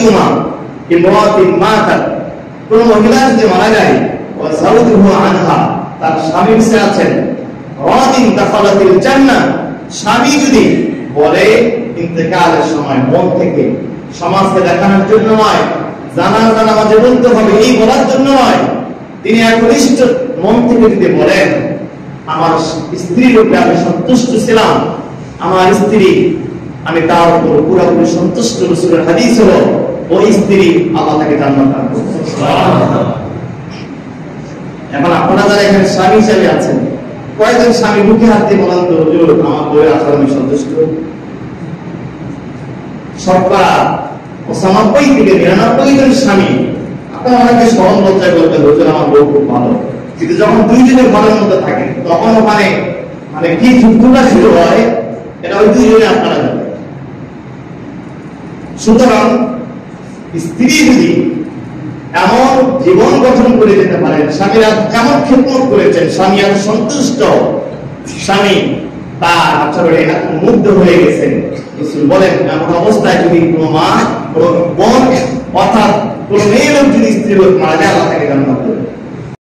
আইয়ুমা ইমরাতিন মাতাত, কোন মহিলা যদি মারা যায় ওয়া যাওজুহু আনহা, তার স্বামী বেঁচে আছেন, রাদিন দাখালাতিল জান্নাহ, স্বামী যদি বলে ইন্তেকালের সময় মন থেকে, সমাজকে দেখানোর জন্য নয়, জানাজা নামাজে বলতে হবে এই বলার জন্য নয়, তিনি একনিষ্ঠ মন থেকে যদি বলেন আমার স্ত্রীর উপরে আমি সন্তুষ্ট ছিলাম, আমার স্ত্রী আমি তার উপর পুরোপুরি সন্তুষ্ট, রাসূলের হাদিস হলো ওই স্ত্রী আল্লাহ তাকে জান্নাত দান করবে। এখন আপনারা যারা এখানে স্বামী হিসেবে আছেন, কয়েকজন স্বামী মুখে হাত দিয়ে বলেন তো হুজুর আমার বউয়ের আচরণ আমি সন্তুষ্ট? শতকরা ৯৫ থেকে ৯৯ জন স্বামী আপনারা অনেকে সরল লজ্জা করবেন হুজুর আমার বউ খুব ভালো, কিন্তু যখন দুইজনের ঘরের মধ্যে থাকে তখন ওখানে মানে কি যুদ্ধটা শুরু হয় এটা ওই দুইজনে আপনারা জানেন। সুতরাং স্ত্রী যদি এমন জীবন গঠন করে যেতে পারেন, স্বামীরা এমন খেদমত করেছেন, স্বামী এত সন্তুষ্ট, স্বামী তার আচরণে এত মুগ্ধ হয়ে গেছেন, রাসূল বলেন এমন অবস্থায় যদি কোনো মা, কোনো বোন অর্থাৎ কোনো মেয়ে লোক যদি স্ত্রী লোক মারা যায় আল্লাহ তাকে জান্নাত দেবে।